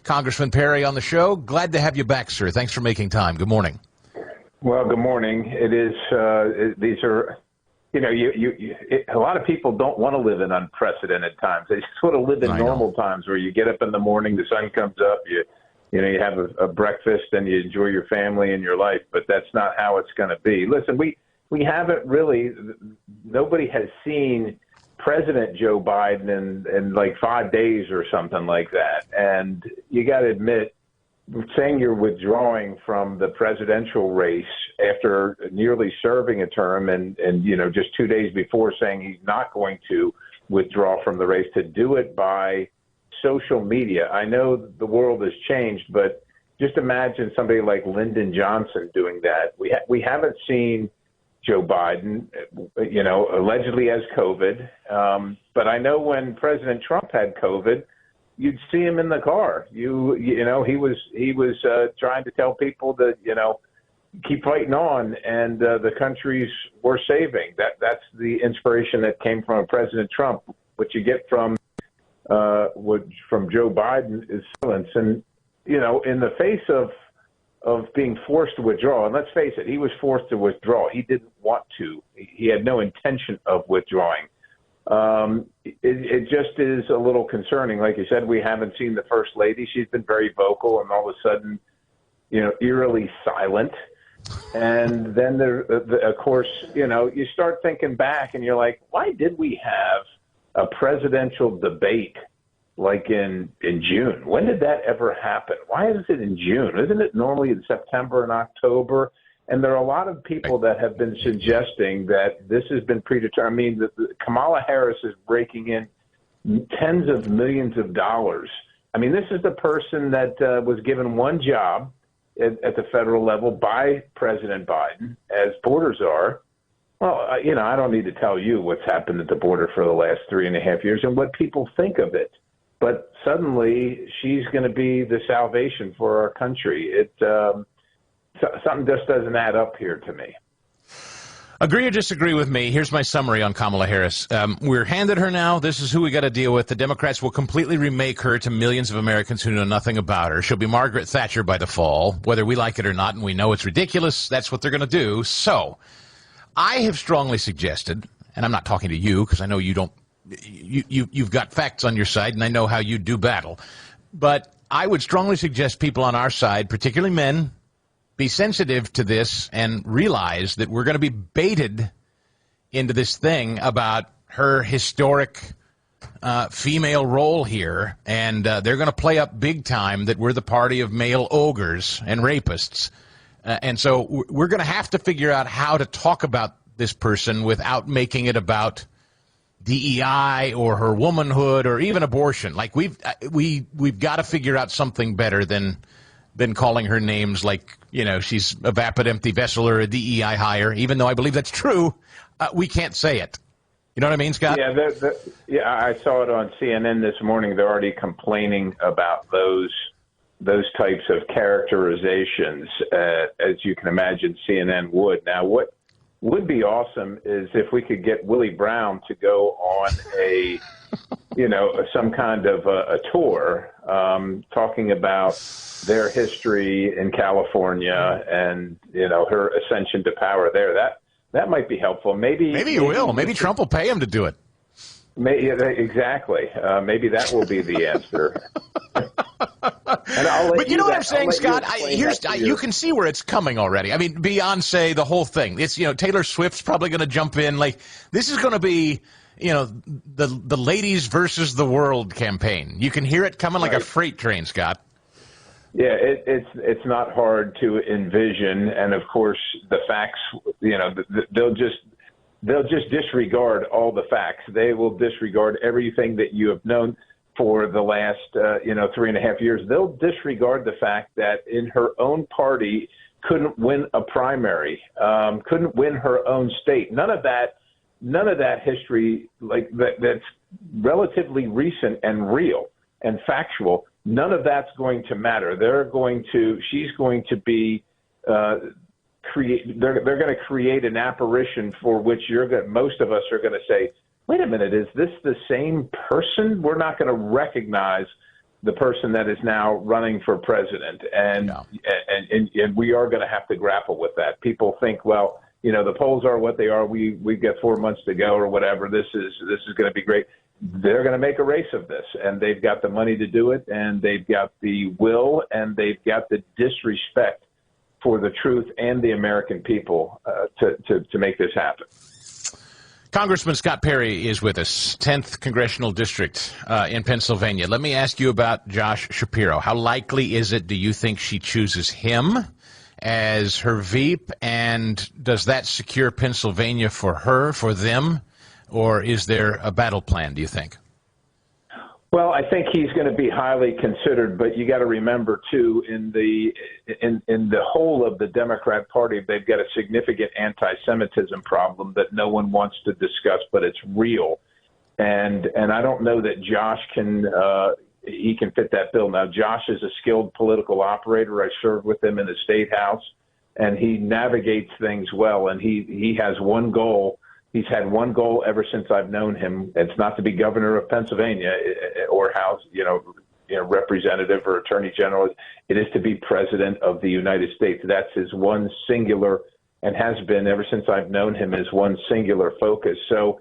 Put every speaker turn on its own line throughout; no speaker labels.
Congressman Perry on the show. Glad to have you back, sir. Thanks for making time. Good morning.
Well, good morning. It is. These are, a lot of people don't want to live in unprecedented times. They just want to live in normal times where you get up in the morning, the sun comes up, you have a breakfast and you enjoy your family and your life. But that's not how it's going to be. Listen, we haven't really. Nobody has seen President Joe Biden in like 5 days or something like that. And you got to admit, saying you're withdrawing from the presidential race after nearly serving a term and just 2 days before saying he's not going to withdraw from the race, to do it by social media. I know the world has changed, but just imagine somebody like Lyndon Johnson doing that. We haven't seen Joe Biden, allegedly has COVID. But I know when President Trump had COVID, you'd see him in the car. He was trying to tell people that, keep fighting on, and the countries we're saving. That's the inspiration that came from President Trump. What you get from Joe Biden is silence. And, in the face of being forced to withdraw, and let's face it, he was forced to withdraw. He didn't want to. He had no intention of withdrawing. It just is a little concerning. Like you said, we haven't seen the First Lady. She's been very vocal, and all of a sudden, eerily silent. And then, of course, you start thinking back, and you're like, why did we have a presidential debate like in June? When did that ever happen? Why is it in June? Isn't it normally in September and October? And there are a lot of people that have been suggesting that this has been predetermined. I mean, Kamala Harris is breaking in tens of millions of dollars. I mean, this is the person that was given one job at the federal level by President Biden, as borders are. Well, I don't need to tell you what's happened at the border for the last 3.5 years and what people think of it. But suddenly she's going to be the salvation for our country. Something just doesn't add up here to me.
Agree or disagree with me? Here's my summary on Kamala Harris. We're handed her now. This is who we got to deal with. The Democrats will completely remake her to millions of Americans who know nothing about her. She'll be Margaret Thatcher by the fall, whether we like it or not, and we know it's ridiculous. That's what they're going to do. So I have strongly suggested, and I'm not talking to you because I know you don't. You've got facts on your side, and I know how you do battle. But I would strongly suggest people on our side, particularly men, be sensitive to this and realize that we're going to be baited into this thing about her historic female role here, and they're going to play up big time that we're the party of male ogres and rapists. And so we're going to have to figure out how to talk about this person without making it about DEI or her womanhood or even abortion. Like we've got to figure out something better than calling her names like, she's a vapid empty vessel or a DEI hire. Even though I believe that's true, we can't say it. You know what I mean, Scott?
Yeah, I saw it on CNN this morning. They're already complaining about those types of characterizations, as you can imagine CNN would. Now, what would be awesome is if we could get Willie Brown to go on some kind of a tour talking about their history in California and, her ascension to power there. That might be helpful. Maybe he will.
Maybe Trump will pay him to do it.
Exactly. Maybe that will be the answer.
But you know what I'm saying, Scott? You can see where it's coming already. I mean, Beyonce, the whole thing. It's Taylor Swift's probably going to jump in. Like, this is going to be the ladies versus the world campaign. You can hear it coming like a freight train, Scott.
Yeah, it's not hard to envision, and of course the facts. They'll just disregard all the facts. They will disregard everything that you have known for the last 3.5 years. They'll disregard the fact that in her own party couldn't win a primary, couldn't win her own state. None of that history like that's relatively recent and real and factual. None of that's going to matter. She's going to be they're going to create an apparition for which most of us are going to say, wait a minute, is this the same person? We're not going to recognize the person that is now running for president, and we are going to have to grapple with that. People think, well, the polls are what they are. We've got 4 months to go or whatever. This is going to be great. They're going to make a race of this, and they've got the money to do it, and they've got the will, and they've got the disrespect for the truth and the American people to make this happen.
Congressman Scott Perry is with us, 10th Congressional District in Pennsylvania. Let me ask you about Josh Shapiro. How likely is it, do you think, she chooses him as her Veep, and does that secure Pennsylvania for her, for them, or is there a battle plan, do you think?
Well, I think he's going to be highly considered, but you got to remember too, in the whole of the Democrat Party, they've got a significant anti-Semitism problem that no one wants to discuss, but it's real. And I don't know that Josh can fit that bill. Now, Josh is a skilled political operator. I served with him in the State House, and he navigates things well. And he has one goal. He's had one goal ever since I've known him. It's not to be governor of Pennsylvania or House, representative or attorney general. It is to be president of the United States. That's his one singular, and has been ever since I've known him, his one singular focus. So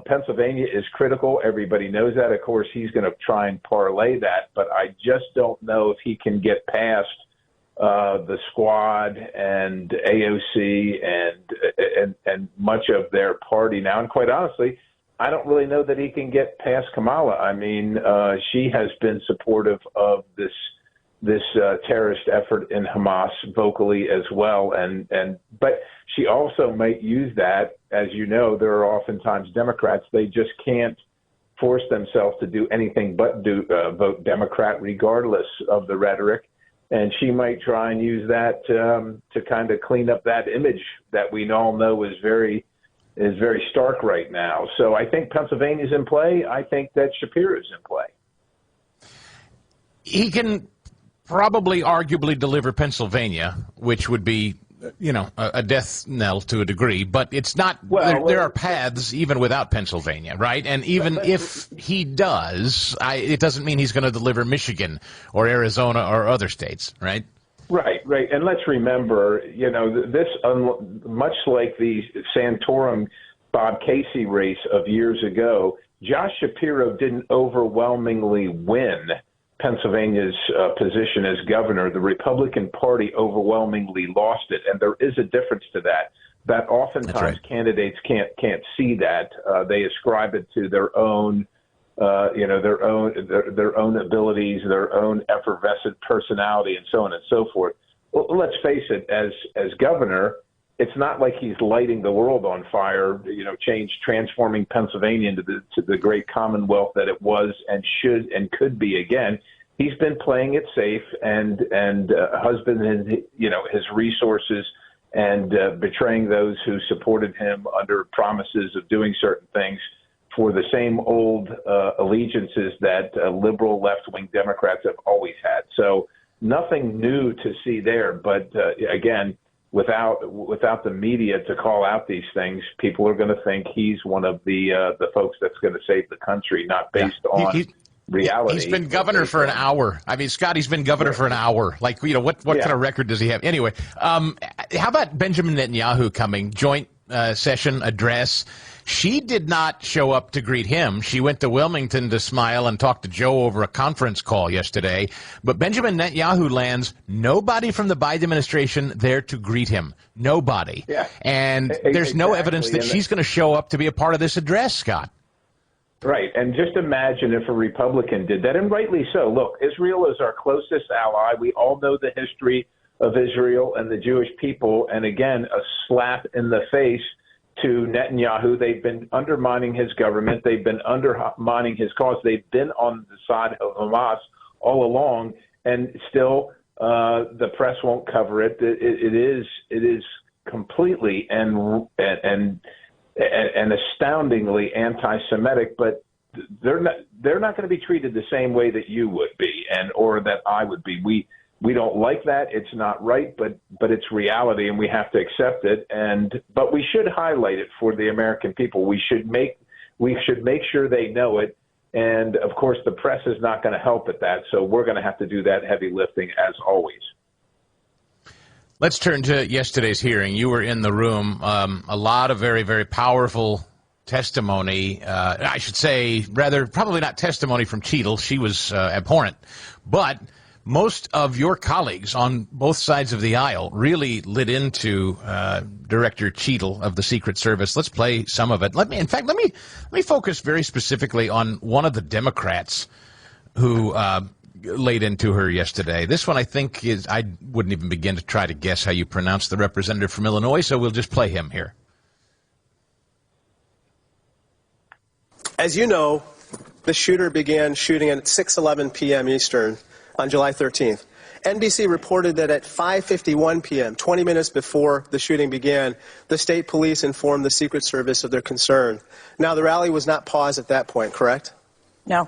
Pennsylvania is critical. Everybody knows that. Of course, he's going to try and parlay that, but I just don't know if he can get past the squad and AOC and much of their party now. And quite honestly, I don't really know that he can get past Kamala. I mean, she has been supportive of this terrorist effort in Hamas vocally as well. But she also might use that. As you know, there are oftentimes Democrats, they just can't force themselves to do anything but vote Democrat regardless of the rhetoric. And she might try and use that to kind of clean up that image that we all know is very stark right now. So I think Pennsylvania's in play. I think that Shapiro's in play. He
can probably arguably deliver Pennsylvania, which would be, a death knell to a degree, but it's not. Well, there are paths even without Pennsylvania, right? And even if he does, it doesn't mean he's going to deliver Michigan or Arizona or other states, right?
Right. And let's remember, this, much like the Santorum Bob Casey race of years ago, Josh Shapiro didn't overwhelmingly win Pennsylvania's position as governor. The Republican Party overwhelmingly lost it, and there is a difference to that. That oftentimes candidates can't see that. They ascribe it to their own, their own abilities, their own effervescent personality, and so on and so forth. Well, let's face it, as governor, it's not like he's lighting the world on fire, transforming Pennsylvania into the great commonwealth that it was and should and could be again. He's been playing it safe and husbanding, his resources and betraying those who supported him under promises of doing certain things for the same old allegiances that liberal left-wing Democrats have always had. So nothing new to see there, but again, without the media to call out these things, people are going to think he's one of the folks that's going to save the country, not based on reality.
He's been governor for an hour. I mean, Scott, he's been governor for an hour. Like, what kind of record does he have? Anyway, how about Benjamin Netanyahu coming, joint session address? She did not show up to greet him. She went to Wilmington to smile and talk to Joe over a conference call yesterday. But Benjamin Netanyahu lands, nobody from the Biden administration there to greet him. Nobody. Yeah. And there's no evidence that she's going to show up to be a part of this address, Scott.
Right. And just imagine if a Republican did that, and rightly so. Look, Israel is our closest ally. We all know the history of Israel and the Jewish people. And again, a slap in the face to Netanyahu. They've been undermining his government. They've been undermining his cause. They've been on the side of Hamas all along, and still the press won't cover it. It is completely and astoundingly anti-Semitic, but they're not going to be treated the same way that you would be or that I would be. We don't like that. It's not right, but it's reality, and we have to accept it. But we should highlight it for the American people. We should make sure they know it. And, of course, the press is not going to help at that, so we're going to have to do that heavy lifting as always.
Let's turn to yesterday's hearing. You were in the room. A lot of very, very powerful testimony. I should say, rather, probably not testimony from Cheadle. She was abhorrent. But most of your colleagues on both sides of the aisle really lit into Director Cheadle of the Secret Service. Let's play some of it. Let me focus very specifically on one of the Democrats who laid into her yesterday. This one, I think, I wouldn't even begin to try to guess how you pronounce the representative from Illinois, so we'll just play him here.
As you know, the shooter began shooting at 6:11 p.m. Eastern on July 13th. NBC reported that at 5:51 p.m., 20 minutes before the shooting began, the state police informed the Secret Service of their concern. Now, the rally was not paused at that point, correct?
No.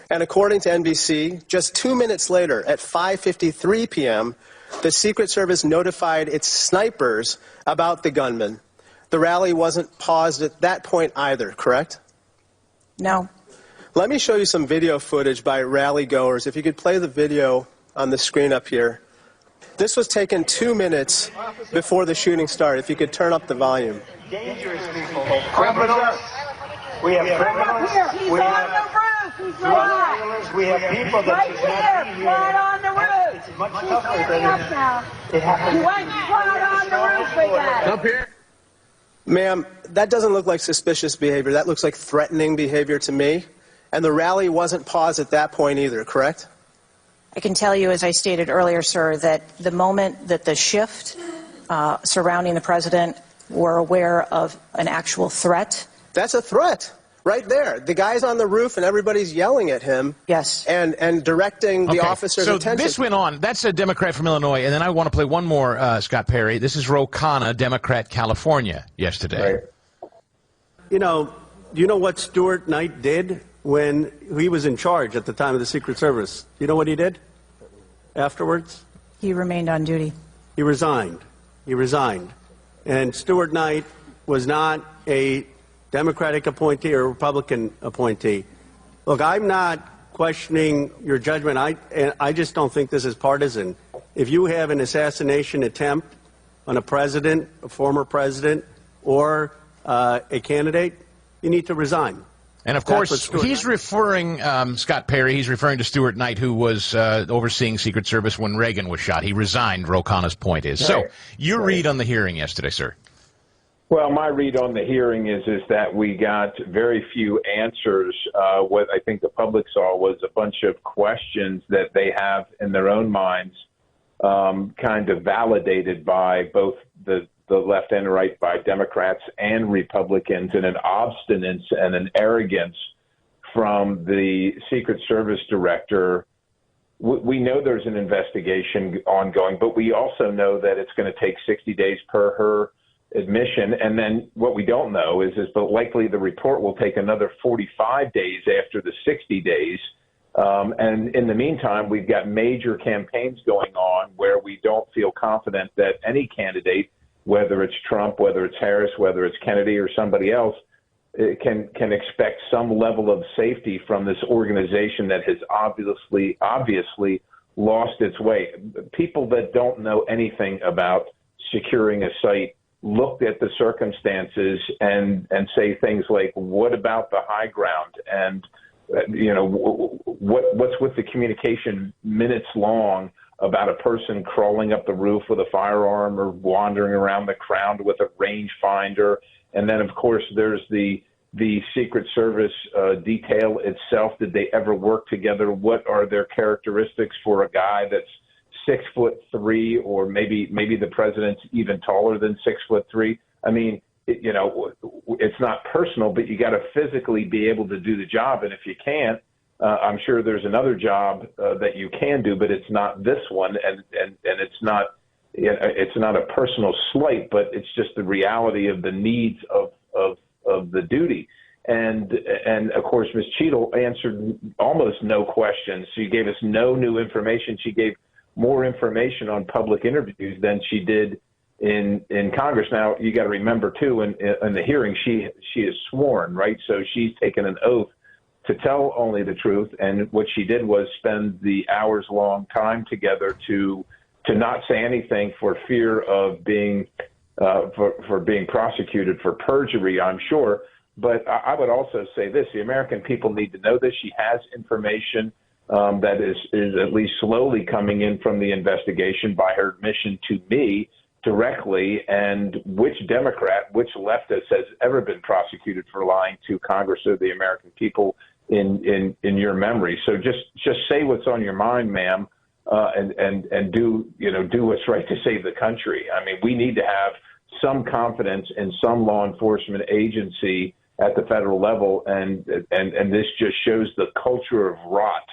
And according to NBC, just 2 minutes later, at 5:53 p.m., the Secret Service notified its snipers about the gunman. The rally wasn't paused at that point either, correct?
No.
Let me show you some video footage by rally goers. If you could play the video on the screen up here. This was taken 2 minutes before the shooting started. If you could turn up the volume.
Dangerous people. Criminals. We have criminals. We have drug dealers. We have people that should not be here.
Right on the roof.
It's much tougher than it happens.
You went right on the roof with that.
Up here.
Ma'am, that doesn't look like suspicious behavior. That looks like threatening behavior to me. And the rally wasn't paused at that point either, correct?
I can tell you, as I stated earlier, sir, that the moment that the shift surrounding the president were aware of an actual threat.
That's a threat right there. The guy's on the roof and everybody's yelling at him.
Yes.
And directing the officer's attention.
So this went on. That's a Democrat from Illinois. And then I want to play one more, Scott Perry. This is Ro Khanna, Democrat, California, yesterday.
Right.
You know, do you know what Stuart Knight did when he was in charge at the time of the Secret Service? You know what he did afterwards?
He remained on duty.
He resigned. He resigned. And Stuart Knight was not a Democratic appointee or Republican appointee. Look, I'm not questioning your judgment. I just don't think this is partisan. If you have an assassination attempt on a president, a former president, or a candidate, you need to resign.
And, of course, he's referring, Scott Perry, he's referring to Stuart Knight, who was overseeing Secret Service when Reagan was shot. He resigned, Ro Khanna's point is. So, your read on the hearing yesterday, sir.
Well, my read on the hearing is that we got very few answers. What I think the public saw was a bunch of questions that they have in their own minds, kind of validated by both the left and right, by Democrats and Republicans, and an obstinance and an arrogance from the Secret Service director. We know there's an investigation ongoing, but we also know that it's going to take 60 days per her admission. And then what we don't know is but likely the report will take another 45 days after the 60 days. And in the meantime, we've got major campaigns going on where we don't feel confident that any candidate, whether it's Trump, whether it's Harris, whether it's Kennedy or somebody else, can expect some level of safety from this organization that has obviously lost its way. People that don't know anything about securing a site looked at the circumstances and say things like, what about the high ground? And, what's with the communication minutes long about a person crawling up the roof with a firearm or wandering around the crowd with a rangefinder? And then, of course, there's the Secret Service detail itself. Did they ever work together? What are their characteristics for a guy that's 6'3", or maybe the president's even taller than 6'3"? I mean, it's not personal, but you got to physically be able to do the job. And if you can't, I'm sure there's another job that you can do, but it's not this one, and it's not a personal slight, but it's just the reality of the needs of the duty. And of course, Ms. Cheadle answered almost no questions. She gave us no new information. She gave more information on public interviews than she did in Congress. Now, you got to remember, too, in the hearing, she is sworn, right? So she's taken an oath to tell only the truth. And what she did was spend the hours-long time together to not say anything for fear of being for being prosecuted for perjury, I'm sure. But I would also say this: the American people need to know this. She has information that is at least slowly coming in from the investigation by her admission to me directly, and which Democrat, which leftist has ever been prosecuted for lying to Congress or the American people in your memory. So just say what's on your mind, ma'am, and do what's right to save the country. I mean, we need to have some confidence in some law enforcement agency at the federal level, and this just shows the culture of rot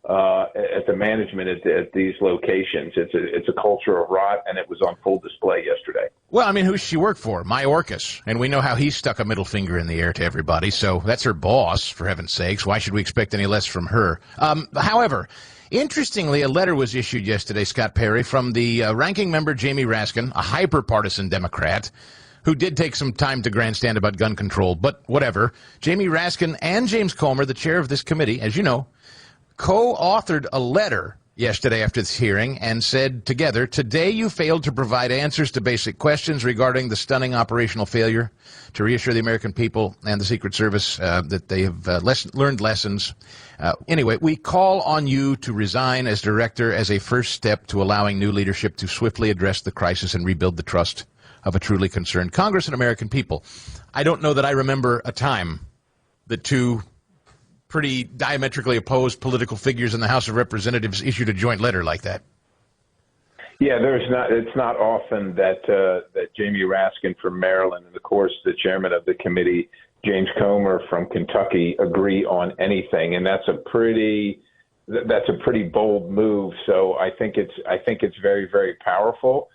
at the management at these locations. It's a culture of rot, and it was on full display yesterday.
Well, I mean, who's she work for? Mayorkas. And we know how he stuck a middle finger in the air to everybody, so that's her boss, for heaven's sakes. Why should we expect any less from her? However, interestingly, a letter was issued yesterday, Scott Perry, from the ranking member Jamie Raskin, a hyper-partisan Democrat, who did take some time to grandstand about gun control, but whatever. Jamie Raskin and James Comer, the chair of this committee, as you know, co-authored a letter yesterday after this hearing and said together, "Today you failed to provide answers to basic questions regarding the stunning operational failure to reassure the American people and the Secret Service that they have learned lessons. Anyway, we call on you to resign as director as a first step to allowing new leadership to swiftly address the crisis and rebuild the trust of a truly concerned Congress and American people." I don't know that I remember a time that two pretty diametrically opposed political figures in the House of Representatives issued a joint letter like that.
Yeah, it's not often that Jamie Raskin from Maryland and, of course, the chairman of the committee, James Comer from Kentucky, agree on anything, and that's a pretty bold move. So I think it's very, very powerful.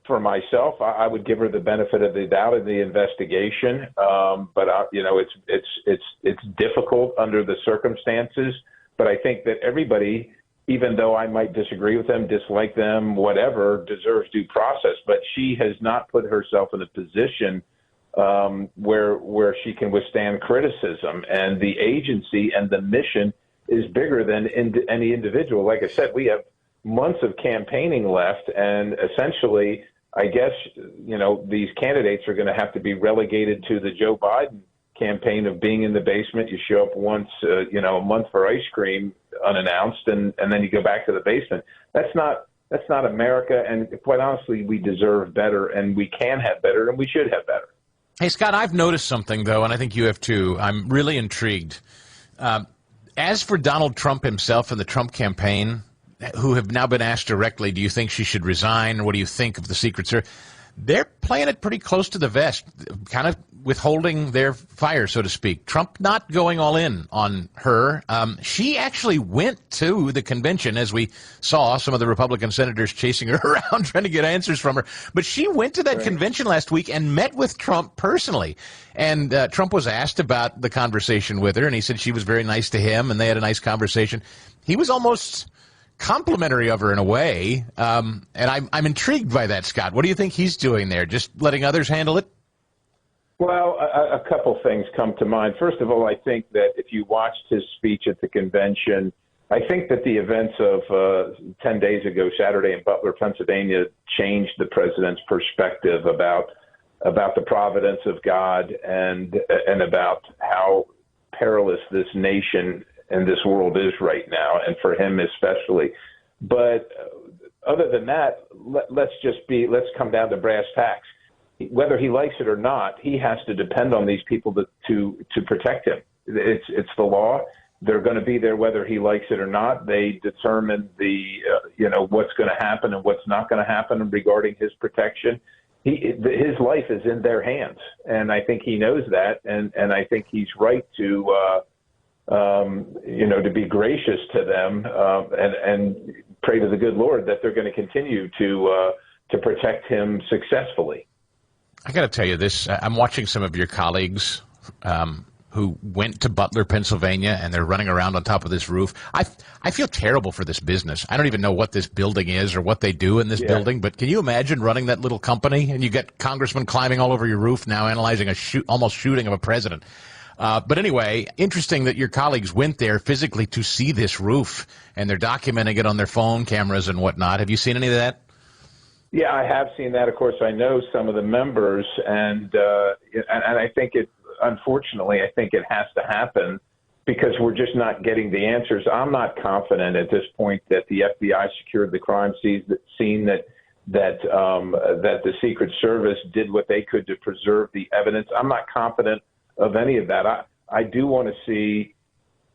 For myself, I would give her the benefit of the doubt in the investigation, but it's difficult under the circumstances. But I think that everybody, even though I might disagree with them, dislike them, whatever, deserves due process. But she has not put herself in a position where she can withstand criticism, and the agency and the mission is bigger than any individual. Like I said, we have months of campaigning left, and essentially, I guess, these candidates are going to have to be relegated to the Joe Biden campaign of being in the basement. You show up once, a month for ice cream unannounced, and then you go back to the basement. That's not America. And quite honestly, we deserve better, and we can have better, and we should have better.
Hey, Scott, I've noticed something, though, and I think you have too. I'm really intrigued. As for Donald Trump himself and the Trump campaign, who have now been asked directly, do you think she should resign, or what do you think of the Secret Service? They're playing it pretty close to the vest, kind of withholding their fire, so to speak. Trump not going all in on her. She actually went to the convention, as we saw some of the Republican senators chasing her around trying to get answers from her. But she went to that convention last week and met with Trump personally. And Trump was asked about the conversation with her, and he said she was very nice to him, and they had a nice conversation. He was almost complimentary of her in a way, and I'm intrigued by that, Scott. What do you think he's doing there? Just letting others handle it?
Well, a couple things come to mind. First of all, I think that if you watched his speech at the convention, I think that the events of 10 days ago, Saturday in Butler, Pennsylvania, changed the president's perspective about the providence of God and about how perilous this nation and this world is right now, and for him especially. But other than that, let's come down to brass tacks. Whether he likes it or not, he has to depend on these people to protect him. It's the law. They're going to be there whether he likes it or not. They determine what's going to happen and what's not going to happen regarding his protection. His life is in their hands, and I think he knows that, and I think he's right to be gracious to them and pray to the good Lord that they're going to continue to protect him successfully.
I got to tell you this. I'm watching some of your colleagues who went to Butler, Pennsylvania, and they're running around on top of this roof. I feel terrible for this business. I don't even know what this building is or what they do in this building, but can you imagine running that little company and you get congressmen climbing all over your roof now analyzing almost shooting of a president? But anyway, interesting that your colleagues went there physically to see this roof, and they're documenting it on their phone cameras and whatnot. Have you seen any of that?
Yeah, I have seen that. Of course, I know some of the members, and I think unfortunately, I think it has to happen because we're just not getting the answers. I'm not confident at this point that the FBI secured the crime scene, that the Secret Service did what they could to preserve the evidence. I'm not confident of any of that. I do want to see,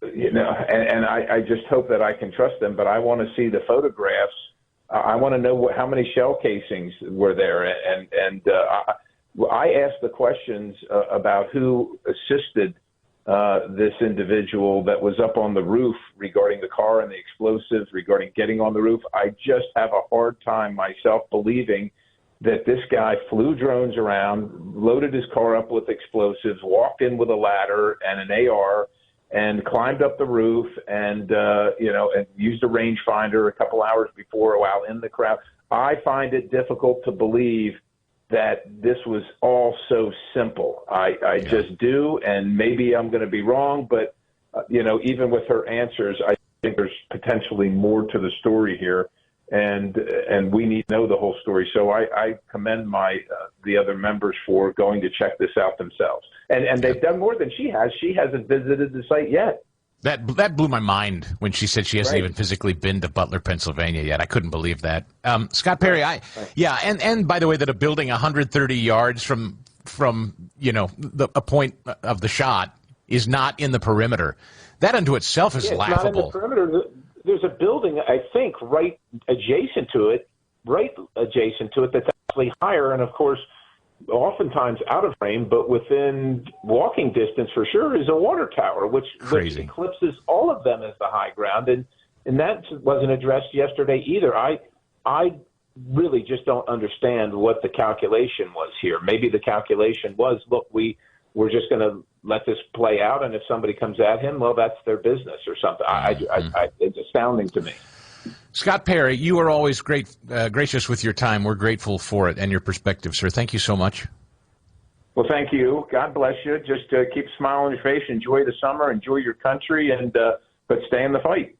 and I just hope that I can trust them, but I want to see the photographs. I want to know how many shell casings were there, and I asked the questions about who assisted this individual that was up on the roof regarding the car and the explosives, regarding getting on the roof. I just have a hard time myself believing that this guy flew drones around, loaded his car up with explosives, walked in with a ladder and an AR, and climbed up the roof and and used a rangefinder a couple hours before while in the crowd. I find it difficult to believe that this was all so simple. I just do, and maybe I'm going to be wrong, but even with her answers, I think there's potentially more to the story here, and we need to know the whole story. So I commend the other members for going to check this out themselves, and they've done more than she has. She hasn't visited the site yet.
That blew my mind when she said she hasn't even physically been to Butler, Pennsylvania yet. I couldn't believe that. Scott Perry, and by the way, that a building 130 yards from a point of the shot is not in the perimeter. That unto itself is laughable.
It's not in the perimeter. There's a building, I think, right adjacent to it that's actually higher, and of course, oftentimes out of frame, but within walking distance for sure, is a water tower, which eclipses all of them as the high ground, and that wasn't addressed yesterday either. I really just don't understand what the calculation was here. Maybe the calculation was, look, we're just going to let this play out, and if somebody comes at him, well, that's their business or something. It's astounding to me.
Scott Perry, you are always gracious with your time. We're grateful for it and your perspective, sir. Thank you so much.
Well, thank you. God bless you. Just keep a smile on your face. Enjoy the summer. Enjoy your country, but stay in the fight.